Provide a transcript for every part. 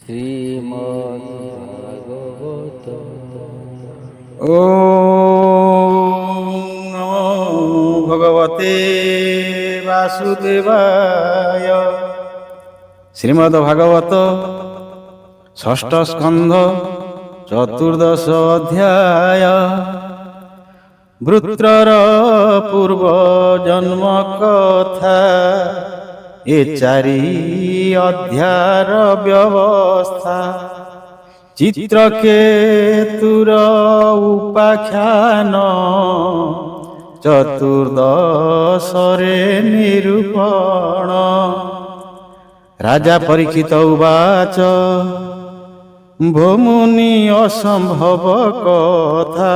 শ্রীমদ্ভাগবত। ওম নমো ভগবতে বাসুদেবায়। শ্রীমদ্ ভাগবত ষষ্ঠ স্কন্ধ চতুর্দশ অধ্যায়। বৃত্রর পূর্ব জন্ম কথা এ চারি অধ্যায়র ব্যবস্থা। চিত্রকেতুর উপাখ্যান চতুর্দশরে নিরূপণ। রাজা পরীক্ষিত উবাচ ভোমুনি অসম্ভব কথা।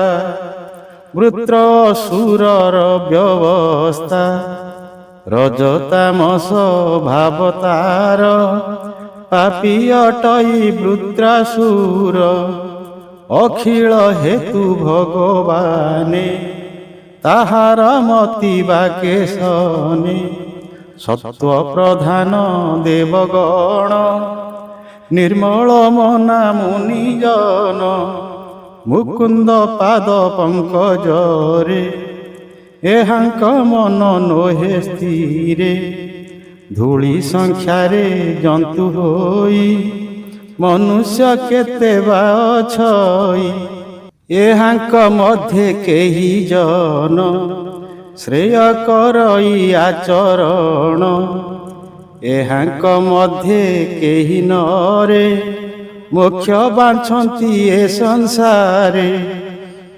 বৃত্র অসুরর ব্যবস্থা রজতামস ভাব তার। পাপী অটই বৃত্রাসুর অখিଳ হেতু ভগবানে। তাহার মতি বাকেশনে সত্ত্ব প্রধান দেবগণ। ନିର୍ମଳ ମନା ମୁନିଜନ ମୁକୁନ୍ଦ ପାଦ ପଙ୍କଜରେ। ଏହାଙ୍କ ମନ ନୋହେ ସ୍ଥିରେ ଧୂଳି ସଂଖ୍ୟାରେ ଜନ୍ତୁ ହୋଇ। ମନୁଷ୍ୟ କେତେ ବା ଅଛଇ ଏହାଙ୍କ ମଧ୍ୟରେ କେହି ଜନ। ଶ୍ରେୟ କରଇ ଆଚରଣ ଏହାଙ୍କ ମଧ୍ୟରେ କେହି ନରେ। ମୋକ୍ଷ ବାଛନ୍ତି ଏ ସଂସାରେ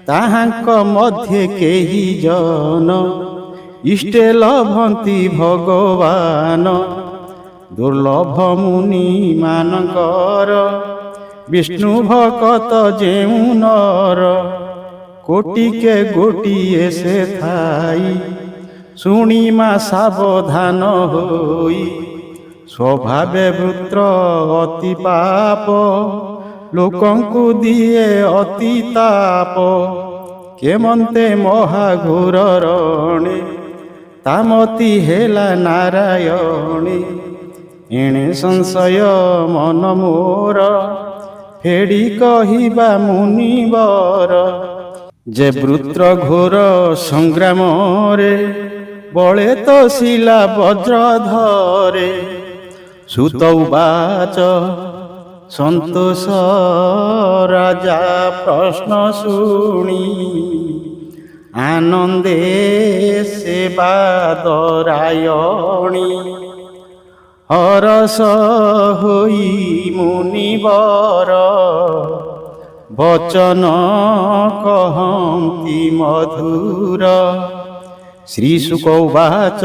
ତାହାଙ୍କ ମଧ୍ୟରେ କେହି ଜନ। ଇଷ୍ଟେ ଲଭନ୍ତି ଭଗବାନ ଦୁର୍ଲଭ ମୁନି ମାନଙ୍କର। ବିଷ୍ଣୁ ଭକତ ଯେଉଁ ନର କୋଟିକେ ଗୋଟିଏ ସେ ଥାଇ। ଶୁଣିମା ସାବଧାନ ହୋଇ ସ୍ୱଭାବେ ବୃତ୍ର ଅତି ପାପ। ଲୋକଙ୍କୁ ଦିଏ ଅତି ତାପ କେମନ୍ତେ ମହାଘୋର ରଣେ। ତାମତି ହେଲା ନାରାୟଣୀ ଏଣେ ସଂଶୟ ମନ ମୋର। ଫେଡ଼ି କହିବା ମୁନିବର ଯେ ବୃତ୍ର ଘୋର ସଂଗ୍ରାମରେ। ବଳେ ତ ଶିଲା ବଜ୍ର ଧରେ। ସୁତ ଉବାଚ ସନ୍ତୋଷ ରାଜା ପ୍ରଶ୍ନ ଶୁଣି। ଆନନ୍ଦେ ସେବା ଦରାୟଣୀ ହରସ ହୋଇ ମୁନିବର। ବଚନ କହନ୍ତି ମଧୁର। ଶ୍ରୀଶୁକ ଉବାଚ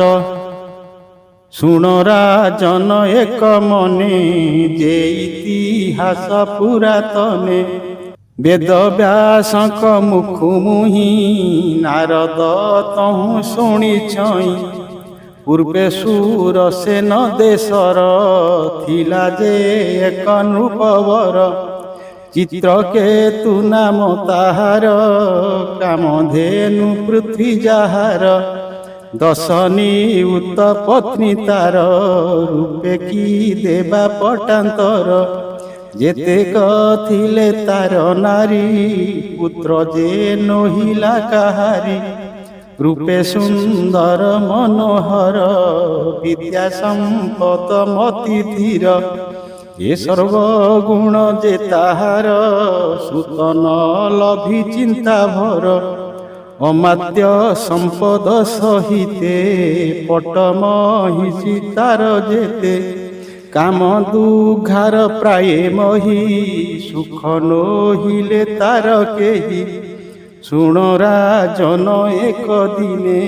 ଶୁଣ ରାଜନ ଏକ ମନେ। ଯେ ଇତିହାସ ପୁରାତନେ ବେଦ ବ୍ୟାସଙ୍କ ମୁଖୁ ମୁହିଁ। ନାରଦ ତହୁଁ ଶୁଣିଛଇ ପୂର୍ବେ ସୁରସେନ ଦେଶର। ଥିଲା ଯେ ଏକ ନୃପବର ଚିତ୍ରକେତୁ ନାମ ତାହାର। କାମଧେନୁ ପୃଥ୍ୱୀ ଯାହାର। ଦଶ ନିୟୁତ ପତ୍ନୀ ତାର। ରୂପେ କି ଦେବା ପଟାନ୍ତର। ଯେତେକ ଥିଲେ ତାର ନାରୀ ପୁତ୍ର ଯେ ନୋହିଲା କାହାରି। ରୂପେ ସୁନ୍ଦର ମନୋହର ବିଦ୍ୟା ସମ୍ପଦ ମତି ଧୀର। ଏ ସର୍ବଗୁଣ ଯେ ତାହାର ସୁତନ ଲଭି ଚିନ୍ତା ଭର। ଅମାତ୍ୟ ସମ୍ପଦ ସହିତେ ପଟ ମହିଷି ତାର ଯେତେ। କାମ ଦୁଘାର ପ୍ରାୟେ ମହି ସୁଖ ନୋହିଲେ ତାର କେହି। ଶୁଣ ରାଜନ ଏକ ଦିନେ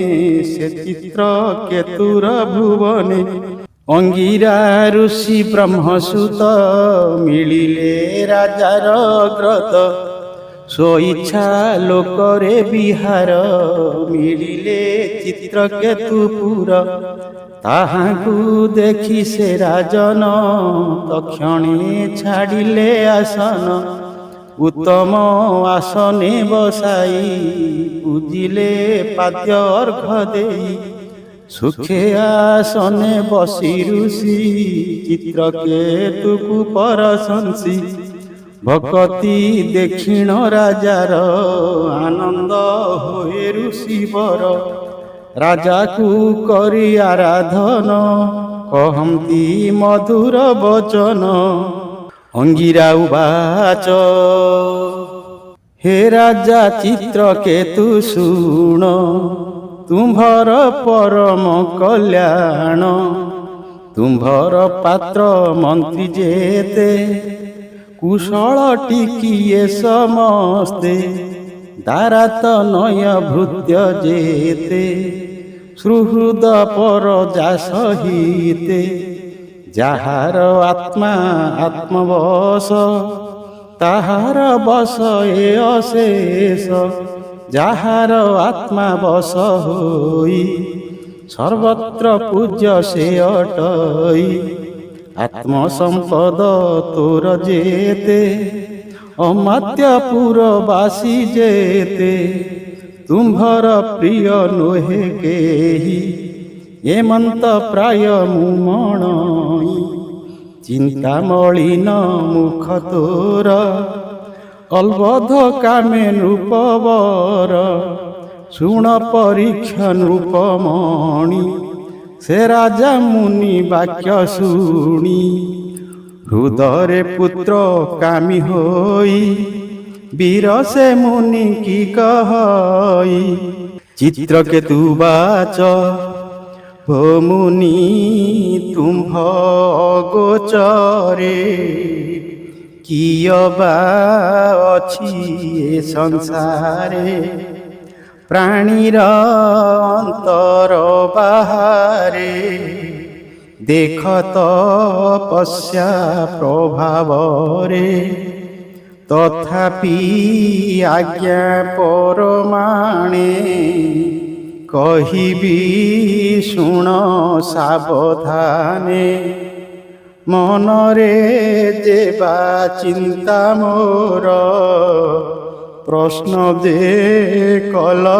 ସେ ଚିତ୍ର କେତୁର ଭୁବନେ। ଅଙ୍ଗିରା ଋଷି ବ୍ରହ୍ମସୁତ ମିଳିଲେ ରାଜାର ଗ୍ରତ। ସ୍ୱଇଚ୍ଛା ଲୋକରେ ବିହାର ମିଳିଲେ ଚିତ୍ରକେତୁପୁର। ତାହାଙ୍କୁ ଦେଖି ସେ ରାଜନ ତକ୍ଷଣେ ଛାଡ଼ିଲେ ଆସନ। ଉତ୍ତମ ଆସନେ ବସାଇ ପୂଜିଲେ ପାଦ୍ୟ ଅର୍ଘ ଦେଇ। ସୁଖେ ଆସନେ ବସି ଋଷି ଚିତ୍ରକେତୁକୁ ପରଶଂସି ଭକତି ଦେଖିଣ ରାଜାର ଆନନ୍ଦ ହୋଏ ଋଷିବର ରାଜାକୁ କରି ଆରାଧନ କହନ୍ତି ମଧୁର ବଚନ ଅଙ୍ଗିରା ଉବାଚ ହେ ରାଜା ଚିତ୍ରକେତୁ ଶୁଣ ତୁମ୍ଭର ପରମ କଲ୍ୟାଣ ତୁମ୍ଭର ପାତ୍ର ମନ୍ତ୍ରୀ ଯେତେ କୁଶଳ ଟିକିଏ ସମସ୍ତେ ଦାରାତ ନୟ ଭୃତ୍ୟ ଯେତେ ସୁହୃଦ ପରଜା ସହିତେ ଯାହାର ଆତ୍ମା ଆତ୍ମବଶ ତାହାର ବଶ ଏ ଅଶେଷ ଯାହାର ଆତ୍ମା ବଶ ହୋଇ ସର୍ବତ୍ର ପୂଜ୍ୟ ସେ ଅଟଇ ଆତ୍ମସମ୍ପଦ ତୋର ଯେତେ ଅମାତ୍ୟପୁରବାସୀ ଯେତେ ତୁମ୍ଭର ପ୍ରିୟ ନୁହେଁ କେହି ଏମନ୍ତ ପ୍ରାୟ ମୁଁ ମଣଇ ଚିନ୍ତା ମଳିନ ମୁଖ ତୋର ଅଲବଧ କାମେ ନୃପବର ଶୁଣ ପରୀକ୍ଷା ନୃପମଣି ସେ ରାଜା ମୁନି ବାକ୍ୟ ଶୁଣି ହୃଦୟରେ ପୁତ୍ର କାମୀ ହୋଇ ବୀର ସେ ମୁନି କି କହଇ ଚିତ୍ରକେତୁ ବାଚ ହୋ ମୁନି ତୁମ୍ଭ ଗୋଚରେ କିୟ ବା ଅଛି ଏ ସଂସାରେ ପ୍ରାଣୀର ଅନ୍ତର ବାହାରେ ଦେଖ ତପସ୍ୟା ପ୍ରଭାବରେ ତଥାପି ଆଜ୍ଞା ପରମାଣେ କହିବି ଶୁଣ ସାବଧାନେ ମନରେ ଯେବା ଚିନ୍ତା ମୋର ପ୍ରଶ୍ନ ଯେ କଲ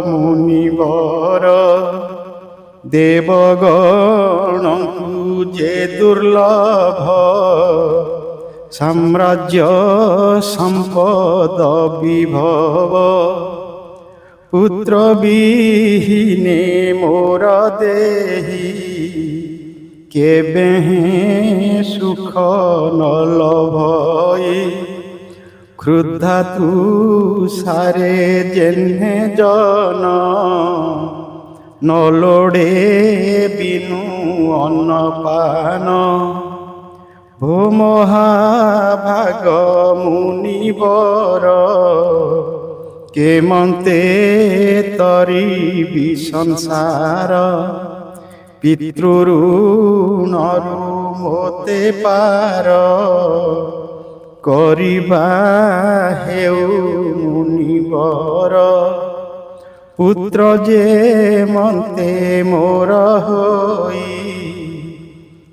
ମୁନିବର ଦେବଗଣଙ୍କୁ ଯେ ଦୁର୍ଲଭ ସାମ୍ରାଜ୍ୟ ସମ୍ପଦ ବିଭବ ପୁତ୍ର ବିହୀନେ ମୋର ଦେହି କେବେ ସୁଖ ନ ଲଭଇ କ୍ରୁଦ୍ଧା ତୁ ସାରେ ଜେହ୍ନେ ଜନ ନ ଲୋଡ଼େ ବିନୁ ଅନ୍ନପାନ ଭୋ ମହାଭାଗ ମୁନିବର କେମନ୍ତେ ତରିବି ସଂସାର ପିତୃଋଣରୁ ମୋତେ ପାର କରିବା ହେଉ ମୁନିବର ପୁତ୍ର ଯେ ମନ୍ତେ ମୋର ହୋଇ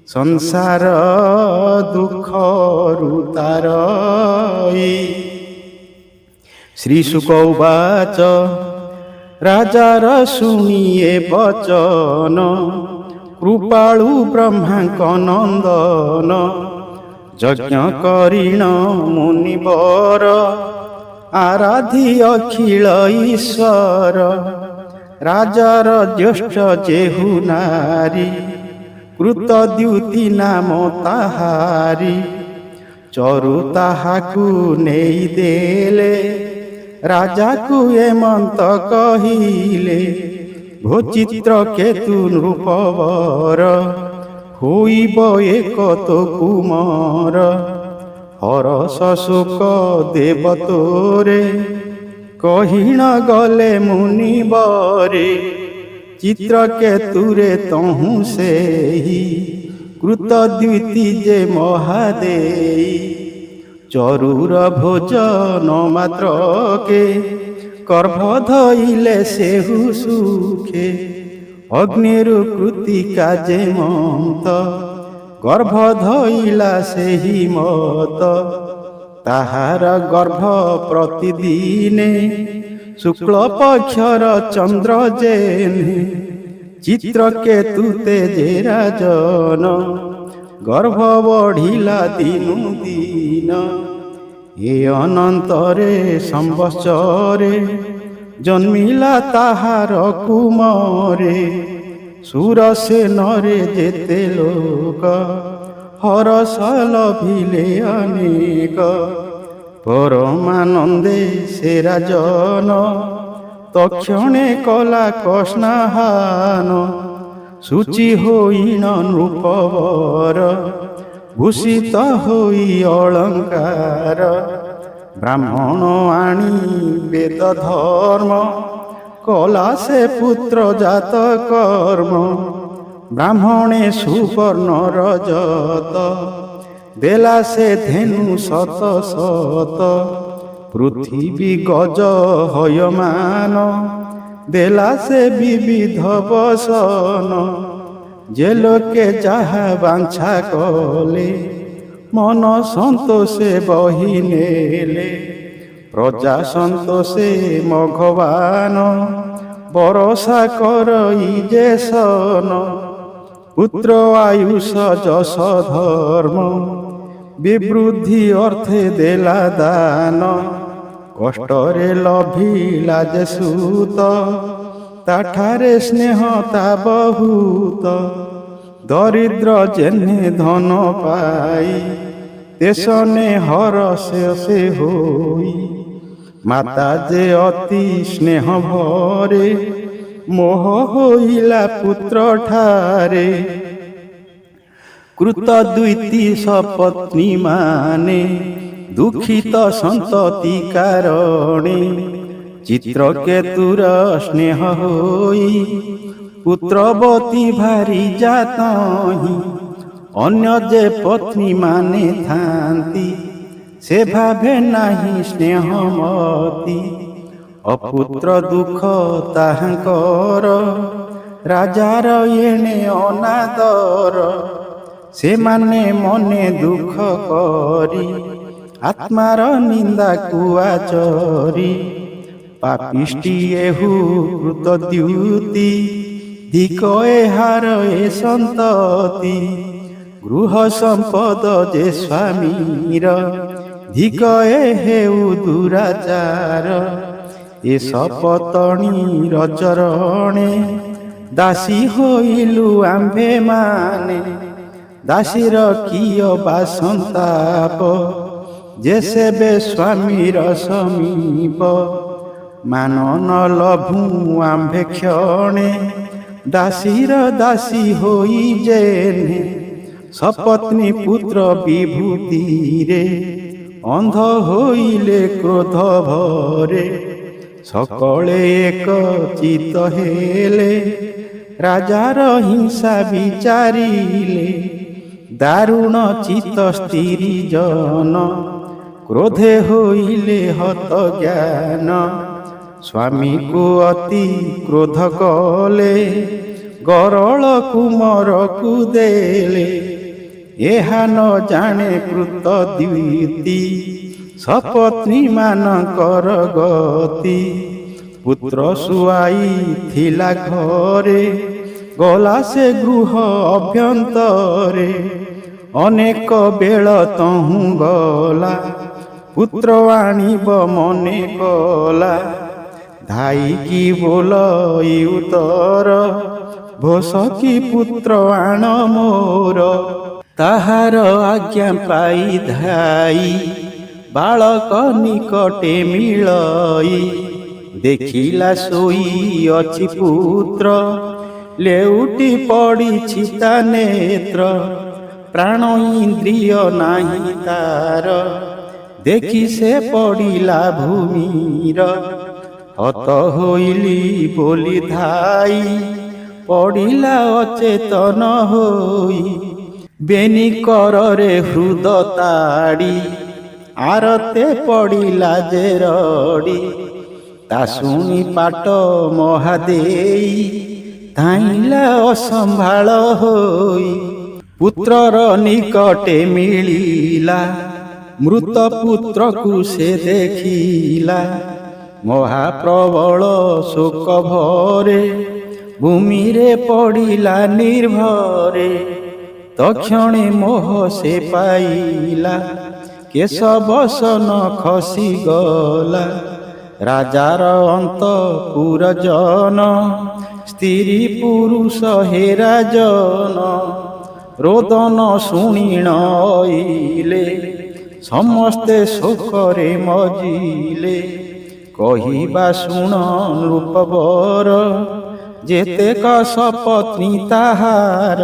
ସଂସାର ଦୁଃଖରୁ ତାରଇ ଶ୍ରୀ ଶୁକ ଉବାଚ ରାଜାର ଶୁଣିଏ ବଚନ କୃପାଳୁ ବ୍ରହ୍ମାଙ୍କ ନନ୍ଦନ ଯଜ୍ଞ କରିଣ ମୁନିବର ଆରାଧି ଅଖିଳ ଈଶ୍ୱର ରାଜାର ଜ୍ୟେଷ୍ଠ ଯେହୁ ନାରୀ କୃତ ଦ୍ୟୁତି ନାମ ତାହାରି ଚରୁ ତାହାକୁ ନେଇ ଦେଲେ ରାଜାକୁ ଏମନ୍ତ କହିଲେ ଭୋ ଚିତ୍ରକେତୁ ନୃପବର ହୋଇବ ଏକ ତ କୁମର ହରଷ ଶୋକ ଦେବ ତୋରେ କହିଣ ଗଲେ ମୁନିବରେ ଚିତ୍ରକେତୁରେ ତହୁଁ ସେହି କୃତ ଦ୍ୟୁତି ଯେ ମହାଦେଇ ଚରୁର ଭୋଜନ ମାତ୍ରକେ ଗର୍ଭ ଧଇଲେ ସେହୁ ସୁଖେ ଅଗ୍ନିରୁ କୃତିକା ଯେ ମନ୍ତ ଗର୍ଭ ଧଇଲା ସେହି ମତ ତାହାର ଗର୍ଭ ପ୍ରତିଦିନେ ଶୁକ୍ଳ ପକ୍ଷର ଚନ୍ଦ୍ର ଯେନେ ଚିତ୍ରକେତୁ ତେଜେ ରାଜନ, ଗର୍ଭ ବଢ଼ିଲା ଦିନୁ ଦିନ। ଏ ଅନନ୍ତରେ ସମ୍ବତ୍ସରେ, ଜନ୍ମିଲା ତାହାର କୁମରେ। ସୁରସେନରେ ଯେତେ ଲୋକ, ହରଷ ଲଭିଲେ ଅନେକ। ପରମାନନ୍ଦେ ସେ ରାଜନ, ତକ୍ଷଣେ କଲା କସ୍ନାହାନ। ଶୁଚି ହୋଇଣ ନୃପବର, ଭୂଷିତ ହୋଇ ଅଳଙ୍କାର। ବ୍ରାହ୍ମଣ ଆଣି ବେଦ ଧର୍ମ, କଲା ସେ ପୁତ୍ର ଜାତ କର୍ମ। ବ୍ରାହ୍ମଣେ ସୁବର୍ଣ୍ଣ ରଜତ, ଦେଲା ସେ ଧେନୁ ଶତ ଶତ। ପୃଥିବୀ ଗଜ ହୟମାନ, ଦେଲା ସେ ବିବିଧ ବସନ। ଯେ ଲୋକେ ଯାହା ବାଞ୍ଛା କଲେ, ମନ ସନ୍ତୋଷେ ବହି ନେଲେ। ପ୍ରଜା ସନ୍ତୋଷେ ମଘବାନ, ବରଷା କରଇ ଯେ ସନ। ପୁତ୍ର ଆୟୁଷ ଯଶ ଧର୍ମ, ବିବୃଦ୍ଧି ଅର୍ଥେ ଦେଲା ଦାନ। କଷ୍ଟରେ ଲଭିଲା ଯେ ସୁତ, ତାଠାରେ ସ୍ନେହ ତା ବହୁତ। ଦରିଦ୍ର ଯେହ୍ନେ ଧନ ପାଇ, ତେସନେ ହରଷ ସେ ହୋଇ। ମାତା ଯେ ଅତି ସ୍ନେହ ଭରେ, ମୋହ ହୋଇଲା ପୁତ୍ର ଠାରେ। କୃତ ଦ୍ୱିତି ସପତ୍ନୀ ମାନେ, ଦୁଃଖିତ ସନ୍ତତି କାରଣେ। ଚିତ୍ରକେତୁର ସ୍ନେହ ହୋଇ, ପୁତ୍ରବତୀ ଭାରି ଜାତହିଁ। ଅନ୍ୟ ଯେ ପତ୍ନୀ ମାନେ ଥାନ୍ତି, ସେ ଭାବେ ନାହିଁ ସ୍ନେହମତି। ଅପୁତ୍ର ଦୁଃଖ ତାହାଙ୍କର, ରାଜାର ଏଣେ ଅନାଦର। ସେମାନେ ମନେ ଦୁଃଖ କରି, ଆତ୍ମାର ନିନ୍ଦାକୁ ଆଚରି। ପାପିଷ୍ଟି ଏହୁ କୃତ ଦ୍ୟୁତି, ଧିକ ଏହାର ଏ ସନ୍ତତି। ଗୃହ ସମ୍ପଦ ଯେ ସ୍ୱାମୀର, ଧିକ ଏ ହେଉ ଦୁରାଚାର। ଏ ସପତଣୀ ରଜରଣେ, ଦାସୀ ହୋଇଲୁ ଆମ୍ଭେ ମାନେ। ଦାସୀର କିୟ ବା ସନ୍ତାପ, ଯେ ସେବେ ସ୍ୱାମୀର ସମୀପ। ମାନ ନ ଲଭୁ ଆମ୍ଭେ କ୍ଷଣେ, ଦାସୀର ଦାସୀ ହୋଇ ଯେହ୍ନେ। ସପତ୍ନୀ ପୁତ୍ର ବିଭୂତିରେ, ଅନ୍ଧ ହୋଇଲେ କ୍ରୋଧ ଭରେ। ସକଳେ ଏକ ଚିତ ହେଲେ, ରାଜାର ହିଂସା ବିଚାରିଲେ। ଦାରୁଣ ଚିତ ସ୍ତ୍ରୀ ଜନ, କ୍ରୋଧେ ହୋଇଲେ ହତ ଜ୍ଞାନ। ସ୍ୱାମୀକୁ ଅତି କ୍ରୋଧ କଲେ, ଗରଳ କୁମରକୁ ଦେଲେ। ଏହା ନ ଜାଣେ କୃତ ଦ୍ୱିତି, ସପତ୍ନୀ ମାନଙ୍କର ଗତି। ପୁତ୍ର ଶୁଆଇ ଥିଲା ଘରେ, ଗଲା ସେ ଗୃହ ଅଭ୍ୟନ୍ତରେ। ଅନେକ ବେଳ ତହୁଁ ଗଲା, ପୁତ୍ର ଆଣିବ ମନେ କଲା। ଧାଇକି ବୋଲଇ ଉତ୍ତର, ଭୋଷକି ପୁତ୍ର ଆଣ ମୋର। ତାହାର ଆଜ୍ଞା ପାଇ ଧାଇ, ବାଳକ ନିକଟେ ମିଳଇ। ଦେଖିଲା ଶୋଇ ଅଛି ପୁତ୍ର, ଲେଉଟି ପଡ଼ିଛି ତା ନେତ୍ର। ପ୍ରାଣ ଇନ୍ଦ୍ରିୟ ନାହିଁ ତାର, ଦେଖି ସେ ପଡ଼ିଲା ଭୂମିର। ହତ ହୋଇଲି ବୋଲି ଧାଇ, ପଡ଼ିଲା ଅଚେତନ ହୋଇ। ବେନି କରରେ ହୃଦ ତାଡ଼ି, ଆରତେ ପଡ଼ିଲା ଯେ ରଡ଼ି। ତା ଶୁଣି ପାଟ ମହାଦେଇ, ଧାଇଁଲା ଅସମ୍ଭାଳ ହୋଇ। ପୁତ୍ରର ନିକଟେ ମିଳିଲା, ମୃତ ପୁତ୍ରକୁ ସେ ଦେଖିଲା। ମହାପ୍ରବଳ ଶୋକ ଭରେ, ଭୂମିରେ ପଡ଼ିଲା ନିର୍ଭରେ, ତକ୍ଷଣେ ମୋହ ସେ ପାଇଲା, କେଶ ବସନ ଖସିଗଲା। ରାଜାର ଅନ୍ତଃପୁରଜନ, ସ୍ତ୍ରୀ ପୁରୁଷ ହେରାଜନ, ରୋଦନ ଶୁଣିଣ ଅଇଲେ, ସମସ୍ତେ ଶୋକରେ ମଜିଲେ। କହିବା ଶୁଣ ନୃପବର, ଯେତେକ ସପତ୍ନୀ ତାହାର,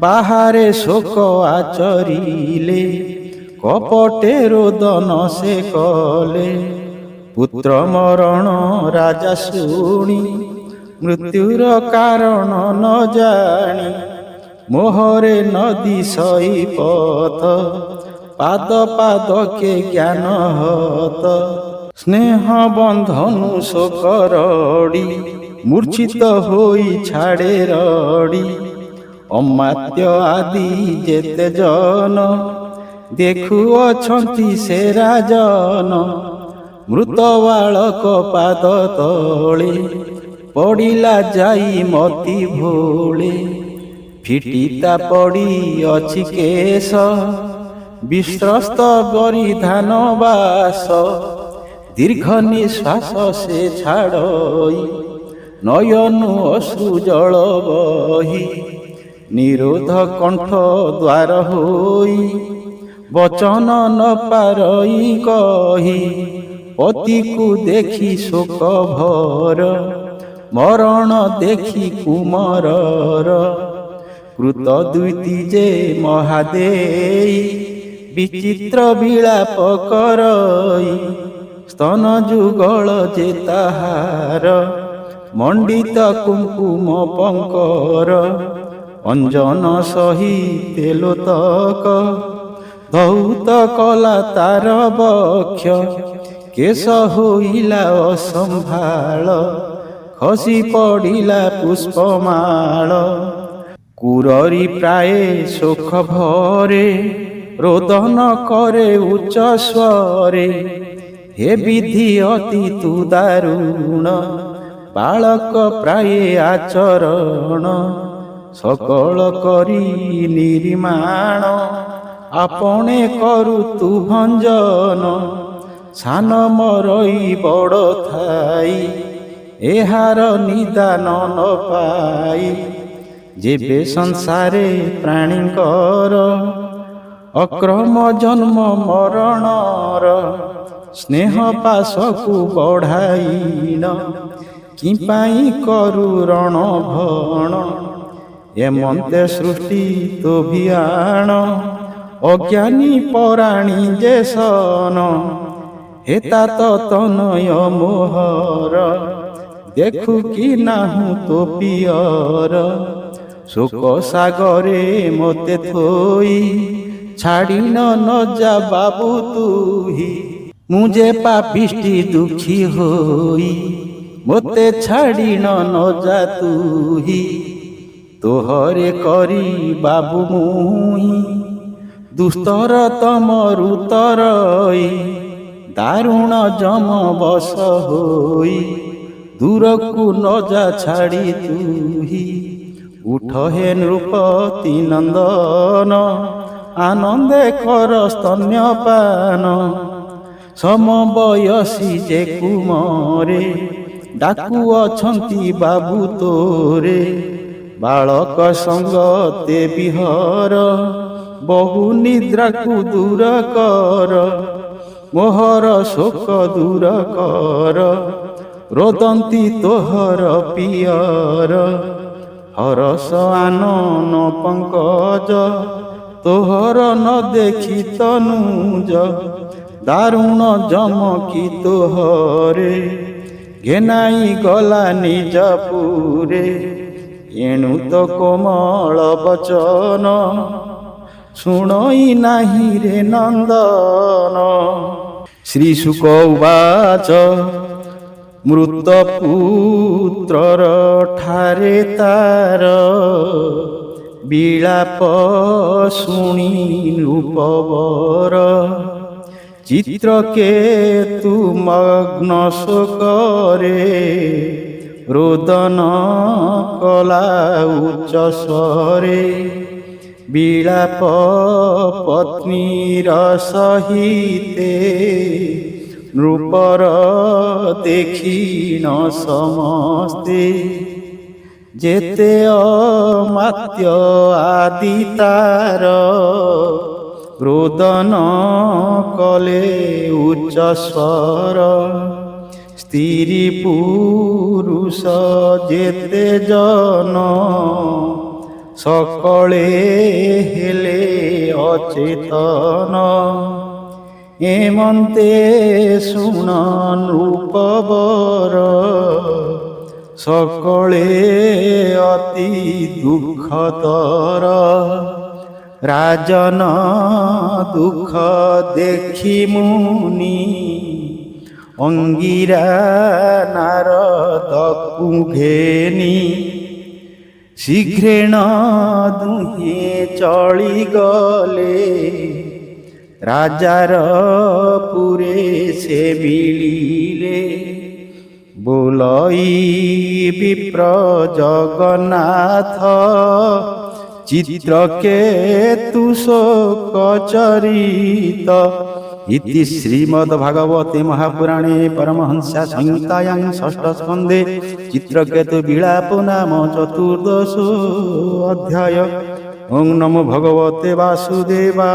ବାହାରେ ଶୋକ ଆଚରିଲେ, କପଟେ ରୋଦନ ସେ କଲେ। ପୁତ୍ର ମରଣ ରାଜା ଶୁଣି, ମୃତ୍ୟୁର କାରଣ ନ ଜାଣି, ମୋହରେ ନଦୀ ସଇ ପଥ, ପାଦ ପାଦକେ ଜ୍ଞାନ ହତ। ସ୍ନେହ ବନ୍ଧନୁ ଶୋକରଡ଼ି, ମୂର୍ଚ୍ଛିତ ହୋଇ ଛାଡ଼େ ରଡ଼ି। ଅମାତ୍ୟ ଆଦି ଯେତେ ଜନ, ଦେଖୁଅଛନ୍ତି ସେ ରାଜନ। ମୃତ ବାଳକ ପାଦ ତଳେ, ପଡ଼ିଲା ଯାଇ ମତି ଭୋଳେ। ଫିଟିତା ପଡ଼ି ଅଛି କେଶ, ବିଶ୍ରସ୍ତ ପରିଧାନ ବାସ। ଦୀର୍ଘ ନିଶ୍ୱାସ ସେ ଛାଡ଼ଇ, ନୟନୁ ଅଶ୍ରୁ ଜଳ ବହି। ନିରୋଧ କଣ୍ଠ ଦ୍ୱାର ହୋଇ, ବଚନ ନ ପାରଇ କହି। ପତିକୁ ଦେଖି ଶୋକ ଭର, ମରଣ ଦେଖି କୁମରର। କୃତ ଦୁଇଟି ଯେ ମହାଦେଇ, ବିଚିତ୍ର ବିଳାପ କରଇ। ସ୍ତନ ଯୁଗଳ ଯେ ତାହାର, ମଣ୍ଡିତ କୁଙ୍କୁମ ପଙ୍କର। ଅଞ୍ଜନ ସହିତେ ଲୋତକ, ଧୌତ କଲା ତାର ବକ୍ଷ। କେଶ ହୋଇଲା ଅସମ୍ଭାଳ, ଖସି ପଡ଼ିଲା ପୁଷ୍ପମାଳ। କୁରରୀ ପ୍ରାୟ ଶୋକ ଭରେ, ରୋଦନ କରେ ଉଚ୍ଚ ସ୍ୱରେ। ହେ ବିଧି ଅତି ତୁ ଦାରୁଣ, ବାଳକ ପ୍ରାୟ ଆଚରଣ। ସକଳ କରି ନିରିମାଣ, ଆପଣେ କରୁ ତୁ ଭଞ୍ଜନ। ସାନ ମରଇ ବଡ଼ ଥାଇ, ଏହାର ନିଦାନ ନ ପାଇ। ଯେବେ ସଂସାରେ ପ୍ରାଣୀଙ୍କର, ଅକ୍ରମ ଜନ୍ମ ମରଣର। ସ୍ନେହ ପାଶକୁ ବଢ଼ାଇଣ, କିପାଇଁ କରୁ ରଣ ଭଣ। ଏମନ୍ତେ ସୃଷ୍ଟି ତୋ ଭିଆଣ, ଅଜ୍ଞାନୀ ପରାଣୀ ଯେ ସନ। ହେତା ତ ତନୟ ମୋହର, ଦେଖୁ କି ନାହୁଁ ତୋ ପିଅର। ଶୋକ ସାଗରେ ମୋତେ ଥୋଇ, ଛାଡ଼ିନ ନ ଯା ବାବୁ ତୁହି। ମୁଁ ଯେ ପାପିଷ୍ଟି ଦୁଃଖୀ ହୋଇ, ମୋତେ ଛାଡ଼ିନ ନ ଯା ତୁହି। ତୋହରେ କରି ବାବୁ ମୁହିଁ, ଦୁସ୍ତର ତମରୁ ତରଇ। ଦାରୁଣ ଯମ ବଶ ହୋଇ, ଦୂରକୁ ନ ଯା ଛାଡ଼ି ତୁହି। ଉଠ ହେ ନୃପତି ନନ୍ଦନ, ଆନନ୍ଦେ କର ସ୍ତନ୍ୟପାନ। ସମବୟସୀ ଯେ କୁମରେ, ଡାକୁଅଛନ୍ତି ବାବୁ ତୋରେ। ବାଳକ ସଙ୍ଗ ତେ ବିହର, ବହୁ ନିଦ୍ରାକୁ ଦୂର କର। ମୋହର ଶୋକ ଦୂର କର, ରୋଦନ୍ତି ତୋହର ପିଅର। ହରସ ଆନନ ପଙ୍କଜ, ତୋହର ନ ଦେଖି ତନୁଜ। ଦାରୁଣ ଯମ କି ତୋହରେ, ଘେନାଇ ଗଲା ନିଜ ପୁରେ। ଏଣୁ ତ କୋମଳ ବଚନ, ଶୁଣଇ ନାହିଁ ରେ ନନ୍ଦନ। ଶ୍ରୀ ଶୁକ ଉବାଚ, ମୃତ ପୁତ୍ରର ଠାରେ ତାର। ବିଳାପ ଶୁଣି ନୃପବର, ଚିତ୍ରକେତୁ ମଗ୍ନ ଶୋକରେ। ରୋଦନ କଲା ଉଚ୍ଚ ସ୍ୱରେ ବିଳାପ ପତ୍ନୀର ସହିତେ ନୃପର ଦେଖିନ ସମସ୍ତେ ଯେତେ ଅମାତ୍ୟ ଆଦି ତାର ରୋଦନ କଲେ ଉଚ୍ଚ ସ୍ୱର ସ୍ତ୍ରୀ ପୁରୁଷ ଯେତେ ଜନ ସକଳେ ହେଲେ ଅଚେତନ ଏମନ୍ତେ ଶୁଣ ନୃପବର ସକଳେ ଅତି ଦୁଃଖତର ରାଜନ ଦୁଃଖ ଦେଖି ମୁନି ଅଙ୍ଗିରା ନାରଦକୁ ଘେନି ଶୀଘ୍ରେଣ ଦୁହେଁ ଚଳିଗଲେ ରାଜାର ପୁରେ ସେ ମିଳିଲେ ବୋଲଇ ବିପ୍ର ଜଗନ୍ନାଥ ଚିତ୍ରକେତୁ ଶୋକ ଚରିତ ଇତି ଶ୍ରୀମଦ୍ଭାଗବତେ ମହାପୁରାଣେ ପରମହଂସ୍ୟା ସଂହିତାୟାଂ ଷଷ୍ଠ ସ୍କନ୍ଧେ ଚିତ୍ରକେତୁ ବିଳାପ ନାମ ଚତୁର୍ଦଶ ଅଧ୍ୟାୟ। ଓಂ ନମୋ ଭଗବତେ ବାସୁଦେବାୟ।